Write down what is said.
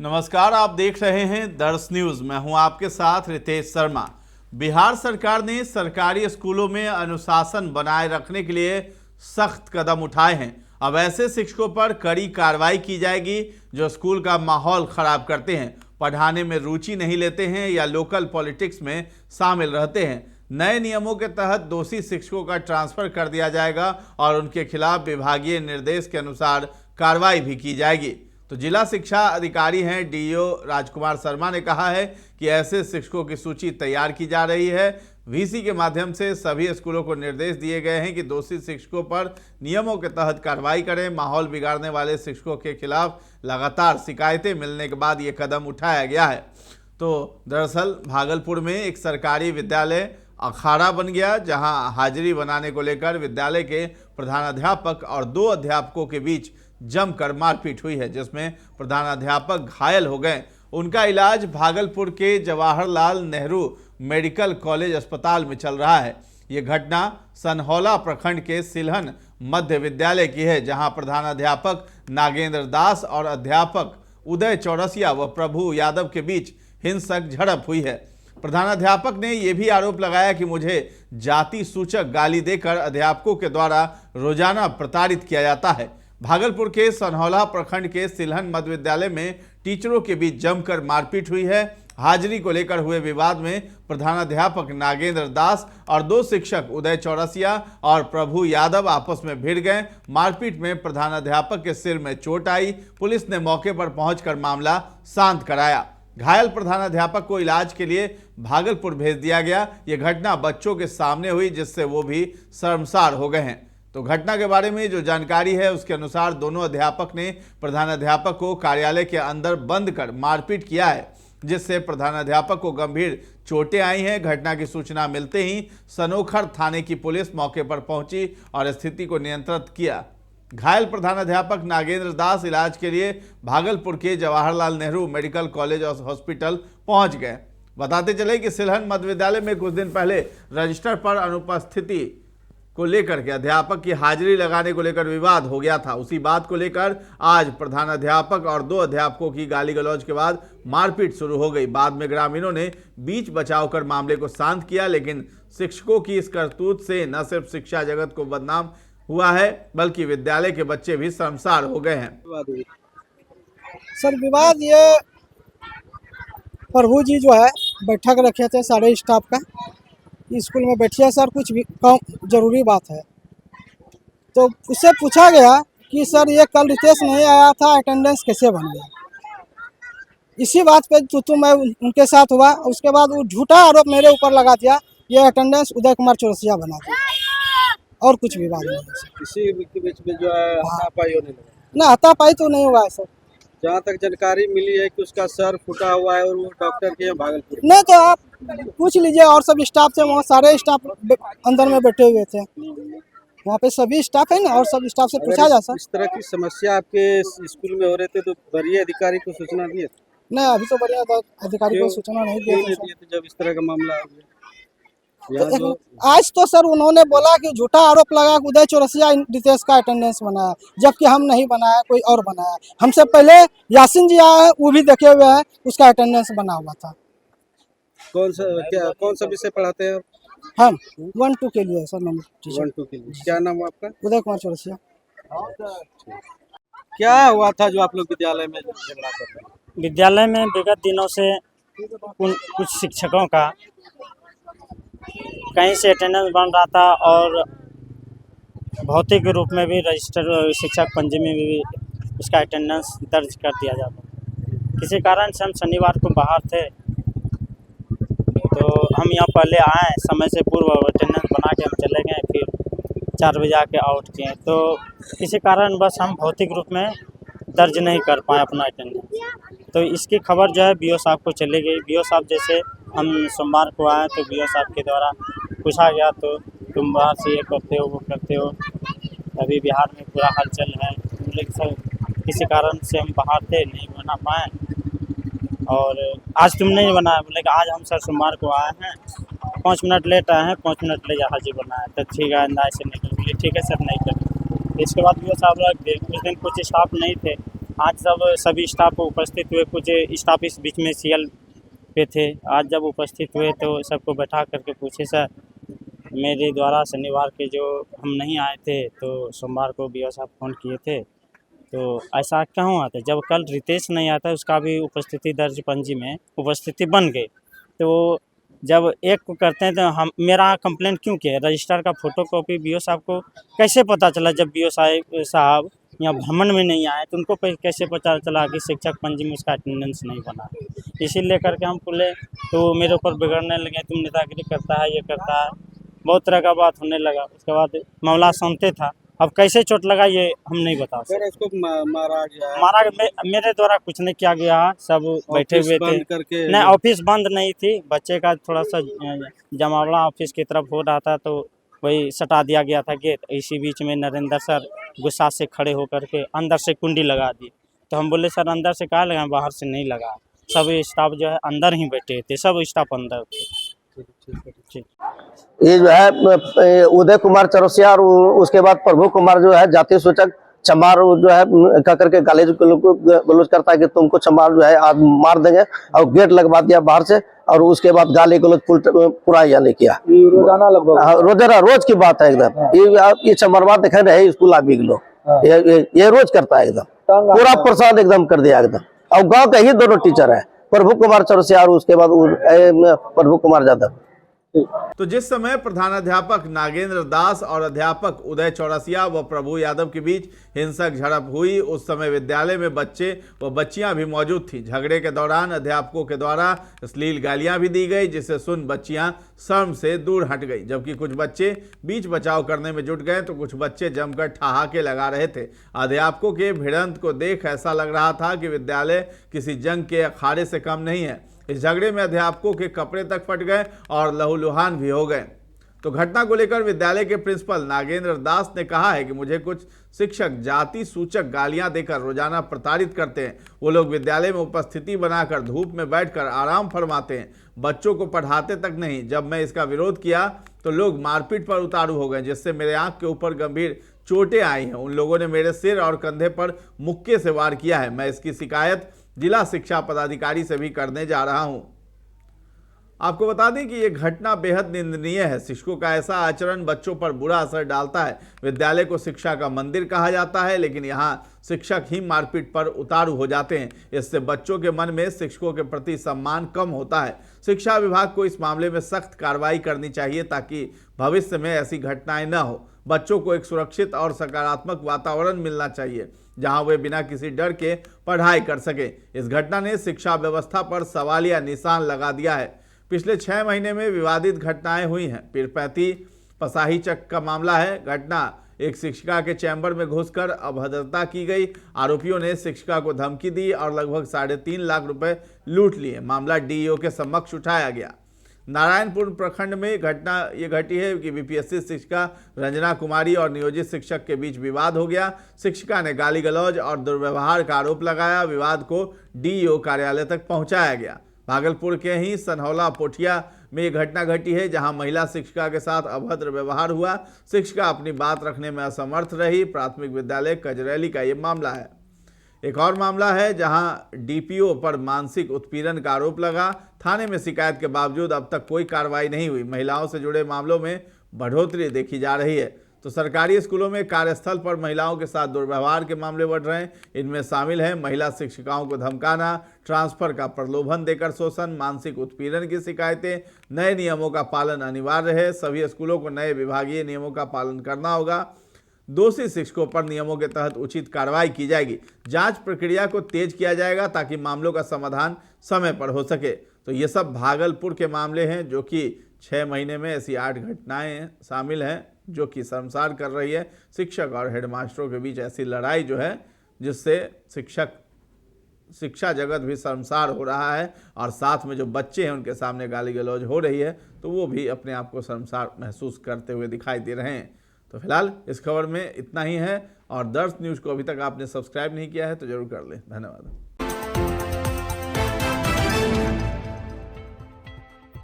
नमस्कार, आप देख रहे हैं दर्श न्यूज। मैं हूं आपके साथ रितेश शर्मा। बिहार सरकार ने सरकारी स्कूलों में अनुशासन बनाए रखने के लिए सख्त कदम उठाए हैं। अब ऐसे शिक्षकों पर कड़ी कार्रवाई की जाएगी जो स्कूल का माहौल खराब करते हैं, पढ़ाने में रुचि नहीं लेते हैं या लोकल पॉलिटिक्स में शामिल रहते हैं। नए नियमों के तहत दोषी शिक्षकों का ट्रांसफर कर दिया जाएगा और उनके खिलाफ विभागीय निर्देश के अनुसार कार्रवाई भी की जाएगी। तो जिला शिक्षा अधिकारी हैं डीओ राजकुमार शर्मा ने कहा है कि ऐसे शिक्षकों की सूची तैयार की जा रही है। वीसी के माध्यम से सभी स्कूलों को निर्देश दिए गए हैं कि दोषी शिक्षकों पर नियमों के तहत कार्रवाई करें। माहौल बिगाड़ने वाले शिक्षकों के खिलाफ लगातार शिकायतें मिलने के बाद ये कदम उठाया गया है। तो दरअसल भागलपुर में एक सरकारी विद्यालय अखाड़ा बन गया, जहां हाजिरी बनाने को लेकर विद्यालय के प्रधानाध्यापक और 2 अध्यापकों के बीच जमकर मारपीट हुई है, जिसमें प्रधानाध्यापक घायल हो गए। उनका इलाज भागलपुर के जवाहरलाल नेहरू मेडिकल कॉलेज अस्पताल में चल रहा है। ये घटना सनहौला प्रखंड के सिलहन मध्य विद्यालय की है, जहां प्रधानाध्यापक नागेंद्र दास और अध्यापक उदय चौरसिया व प्रभु यादव के बीच हिंसक झड़प हुई है। प्रधानाध्यापक ने यह भी आरोप लगाया कि मुझे जाति सूचक गाली देकर अध्यापकों के द्वारा रोजाना प्रताड़ित किया जाता है। भागलपुर के सनहौला प्रखंड के सिलहन मध्य विद्यालय में टीचरों के बीच जमकर मारपीट हुई है। हाजिरी को लेकर हुए विवाद में प्रधानाध्यापक नागेंद्र दास और 2 शिक्षक उदय चौरसिया और प्रभु यादव आपस में भिड़ गए। मारपीट में प्रधानाध्यापक के सिर में चोट आई। पुलिस ने मौके पर पहुंचकर मामला शांत कराया। घायल प्रधानाध्यापक को इलाज के लिए भागलपुर भेज दिया गया। यह घटना बच्चों के सामने हुई, जिससे वो भी शर्मसार हो गए हैं। तो घटना के बारे में जो जानकारी है उसके अनुसार दोनों अध्यापक ने प्रधानाध्यापक को कार्यालय के अंदर बंद कर मारपीट किया है, जिससे प्रधानाध्यापक को गंभीर चोटें आई हैं। घटना की सूचना मिलते ही सनोखर थाने की पुलिस मौके पर पहुंची और स्थिति को नियंत्रित किया। घायल प्रधानाध्यापक नागेंद्र दास इलाज के लिए भागलपुर के जवाहरलाल नेहरू मेडिकल कॉलेज और हॉस्पिटल पहुंच गए। बताते चले कि सिलहन मध्य विद्यालय में कुछ दिन पहले रजिस्टर पर अनुपस्थिति को लेकर के अध्यापक की हाजिरी लगाने को लेकर विवाद हो गया था। उसी बात को लेकर आज प्रधानाध्यापक और 2 अध्यापकों की गाली गलौज के बाद मारपीट शुरू हो गई। बाद में ग्रामीणों ने बीच बचाव कर मामले को शांत किया, लेकिन शिक्षकों की इस करतूत से न सिर्फ शिक्षा जगत को बदनाम हुआ है, बल्कि विद्यालय के बच्चे भी शर्मसार हो गए हैं। सर विवाद ये प्रभु जी जो है बैठक रखे थे सारे स्टाफ का, स्कूल में बैठिए सर, कुछ भी काम जरूरी बात है। तो उससे पूछा गया कि सर ये कल रितेश नहीं आया था, अटेंडेंस कैसे बन गया। इसी बात पे तो मैं उनके साथ हुआ। उसके बाद वो झूठा आरोप मेरे ऊपर लगा दिया, ये अटेंडेंस उदय कुमार चौरसिया बना दिया, और कुछ विवाद नहीं है। इसी के बीच में जो है हाथापाई होने लगा ना, हाथापाई तो नहीं हुआ है सर। जहाँ तक जानकारी मिली है कि उसका सर फूटा हुआ है और वो डॉक्टर के यहाँ भागलपुर। नहीं तो आप पूछ लीजिए और सब स्टाफ से, वहाँ सारे स्टाफ अंदर में बैठे हुए थे, वहाँ पे सभी स्टाफ है ना, और सब स्टाफ से पूछा जा सर। इस तरह की समस्या आपके स्कूल में हो रहे थे तो वरीय अधिकारी को सूचना दिए? नहीं, अभी तो बढ़िया अधिकारी को सूचना नहीं दिए थे जब इस तरह का मामला हो गया। तो आज तो सर उन्होंने बोला कि झूठा आरोप लगा कि उदय चौरसिया रितेश का अटेंडेंस बनाया, जबकि हम नहीं बनाया, कोई और बनाया। हमसे पहले यासीन जी आए हैं, वो भी देखे हुए हैं, उसका अटेंडेंस बना हुआ था। कौन सा विषय पढ़ाते हैं हम 1-2 के लिए सर। नंबर 1-2 के लिए। क्या नाम है आपका? उदय कुमार चौरसिया। क्या हुआ था जो आप लोग विद्यालय में झगड़ा कर रहे हैं? विद्यालय में विगत दिनों से कुछ शिक्षकों का कहीं से अटेंडेंस बन रहा था और भौतिक रूप में भी रजिस्टर शिक्षक पंजी में भी उसका अटेंडेंस दर्ज कर दिया जाता। किसी कारण से हम शनिवार को बाहर थे, तो हम यहाँ पहले आए, समय से पूर्व अटेंडेंस बना के हम चले गए, फिर 4 बजे आके आउट किए। तो किसी कारण बस हम भौतिक रूप में दर्ज नहीं कर पाए अपना अटेंडेंस। तो इसकी खबर जो है बीओ साहब को चली गई। बीओ साहब जैसे हम सोमवार को आए तो बीओ साहब के द्वारा पूछा गया, तो तुम बाहर से ये करते हो, वो करते हो, अभी बिहार में पूरा हलचल है। बोले सर किसी कारण से हम बाहर थे, नहीं बना पाए, और आज तुम नहीं बनाया। बोले कि आज हम सर सोमवार को आए हैं, 5 मिनट लेट आए हैं, 5 मिनट ले हाजिर बनाया। तो ठीक है, आइंदा ऐसे निकल। बोले ठीक है सर, नहीं करें। इसके बाद बीओ साहब कुछ दिन कुछ स्टाफ नहीं थे, आज सब सभी स्टाफ उपस्थित हुए, कुछ स्टाफ इस बीच में सीएल पे थे। आज जब उपस्थित हुए तो सबको बैठा करके पूछे, सर मेरे द्वारा शनिवार के जो हम नहीं आए थे तो सोमवार को बीओ साहब फ़ोन किए थे, तो ऐसा क्यों हुआ था? जब कल रितेश नहीं आता उसका भी उपस्थिति दर्ज पंजी में उपस्थिति बन गई, तो जब एक को करते हैं तो हम मेरा कंप्लेंट क्यों किया? रजिस्टर का फोटोकॉपी बीओ साहब को कैसे पता चला? जब बीओ साहब यहाँ भ्रमण में नहीं आए तो उनको कैसे पता चला कि शिक्षक पंजी में उसका अटेंडेंस नहीं बना? इसी लेकर के हम बोले, तो मेरे ऊपर बिगड़ने लगे, तुम नेतागिरी करता है, ये करता है, बहुत तरह का बात होने लगा। उसके बाद मामला शांति था। अब कैसे चोट लगा ये हम नहीं बता सकते। सर उसको मारा गया, मारा मेरे द्वारा कुछ नहीं किया गया, सब बैठे हुए थे। करके नहीं, ऑफिस बंद नहीं थी, बच्चे का थोड़ा सा जमावड़ा ऑफिस की तरफ हो रहा था तो वही सटा दिया गया था गेट। इसी बीच में नरेंद्र सर गुस्सा से खड़े होकर के अंदर से कुंडी लगा दी। तो हम बोले, सर अंदर से कहाँ लगाएं, बाहर से नहीं लगा। सब स्टाफ जो है अंदर ही बैठे थे, सब स्टाफ अंदर थे। ठीक। ये जो है उदय कुमार चौरसिया और उसके बाद प्रभु कुमार जो है जातीय सूचक चमार जो है कह करके गाली गलौज करता है कि तुमको चमार जो है आज मार देंगे, और गेट लगवा दिया बाहर से। और उसके बाद गाली गलौज पूरा यानी किया, रोजाना लगभग रोजाना रोज की बात है एकदम। ये चमारवा देखे रहे स्कूल आदमी लोग, ये रोज करता है एकदम, पूरा प्रसाद एकदम कर दिया एकदम। और गाँव के ही दोनों टीचर है, प्रभु कुमार चौरसिया और उसके बाद प्रभु कुमार यादव। तो जिस समय प्रधानाध्यापक नागेंद्र दास और अध्यापक उदय चौरसिया व प्रभु यादव के बीच हिंसक झड़प हुई, उस समय विद्यालय में बच्चे व बच्चियां भी मौजूद थीं। झगड़े के दौरान अध्यापकों के द्वारा अश्लील गालियां भी दी गई, जिसे सुन बच्चियां शर्म से दूर हट गई। जबकि कुछ बच्चे बीच बचाव करने में जुट गए तो कुछ बच्चे जमकर ठहाके लगा रहे थे। अध्यापकों के भिड़ंत को देख ऐसा लग रहा था कि विद्यालय किसी जंग के अखाड़े से कम नहीं है। इस झगड़े में अध्यापकों के कपड़े तक फट गए और लहूलुहान भी हो गए। तो घटना को लेकर विद्यालय के प्रिंसिपल नागेंद्र दास ने कहा है कि मुझे कुछ शिक्षक जाति सूचक गालियां देकर रोजाना प्रताड़ित करते हैं। वो लोग विद्यालय में उपस्थिति बनाकर धूप में बैठकर आराम फरमाते हैं, बच्चों को पढ़ाते तक नहीं। जब मैं इसका विरोध किया तो लोग मारपीट पर उतारू हो गए, जिससे मेरे आंख के ऊपर गंभीर चोटें आई हैं। उन लोगों ने मेरे सिर और कंधे पर मुक्के से वार किया है। मैं इसकी शिकायत जिला शिक्षा पदाधिकारी से भी करने जा रहा हूं। आपको बता दें कि यह घटना बेहद निंदनीय है। शिक्षकों का ऐसा आचरण बच्चों पर बुरा असर डालता है। विद्यालय को शिक्षा का मंदिर कहा जाता है, लेकिन यहां शिक्षक ही मारपीट पर उतारू हो जाते हैं। इससे बच्चों के मन में शिक्षकों के प्रति सम्मान कम होता है। शिक्षा विभाग को इस मामले में सख्त कार्रवाई करनी चाहिए ताकि भविष्य में ऐसी घटनाएं न हो। बच्चों को एक सुरक्षित और सकारात्मक वातावरण मिलना चाहिए जहां वे बिना किसी डर के पढ़ाई कर सके। इस घटना ने शिक्षा व्यवस्था पर सवालिया निशान लगा दिया है। पिछले 6 महीने में विवादित घटनाएं हुई हैं। पीरपैंती पसाही चक का मामला है। घटना एक शिक्षिका के चैम्बर में घुसकर अभद्रता की गई। आरोपियों ने शिक्षिका को धमकी दी और लगभग 3.5 लाख रुपए लूट लिए। मामला डीईओ के समक्ष उठाया गया। नारायणपुर प्रखंड में घटना ये घटी है कि बीपीएससी शिक्षिका रंजना कुमारी और नियोजित शिक्षक के बीच विवाद हो गया। शिक्षिका ने गाली गलौज और दुर्व्यवहार का आरोप लगाया। विवाद को डीईओ कार्यालय तक पहुंचाया गया। भागलपुर के ही सनहौला पोठिया में ये घटना घटी है, जहां महिला शिक्षिका के साथ अभद्र व्यवहार हुआ। शिक्षिका अपनी बात रखने में असमर्थ रही। प्राथमिक विद्यालय कजरैली का ये मामला है। एक और मामला है जहां डीपीओ पर मानसिक उत्पीड़न का आरोप लगा। थाने में शिकायत के बावजूद अब तक कोई कार्रवाई नहीं हुई। महिलाओं से जुड़े मामलों में बढ़ोतरी देखी जा रही है। तो सरकारी स्कूलों में कार्यस्थल पर महिलाओं के साथ दुर्व्यवहार के मामले बढ़ रहे हैं। इनमें शामिल है महिला शिक्षिकाओं को धमकाना, ट्रांसफर का प्रलोभन देकर शोषण, मानसिक उत्पीड़न की शिकायतें। नए नियमों का पालन अनिवार्य है। सभी स्कूलों को नए विभागीय नियमों का पालन करना होगा। दोषी शिक्षकों पर नियमों के तहत उचित कार्रवाई की जाएगी। जांच प्रक्रिया को तेज किया जाएगा ताकि मामलों का समाधान समय पर हो सके। तो ये सब भागलपुर के मामले हैं, जो कि 6 महीने में ऐसी 8 घटनाएं शामिल हैं, जो कि शर्मसार कर रही है। शिक्षक और हेडमास्टरों के बीच ऐसी लड़ाई जो है, जिससे शिक्षा जगत भी शर्मसार हो रहा है और साथ में जो बच्चे हैं उनके सामने गाली गलौज हो रही है, तो वो भी अपने आप को शर्मसार महसूस करते हुए दिखाई दे रहे हैं। तो फिलहाल इस खबर में इतना ही है। और दर्श न्यूज़ को अभी तक आपने सब्सक्राइब नहीं किया है तो जरूर कर लें। धन्यवाद।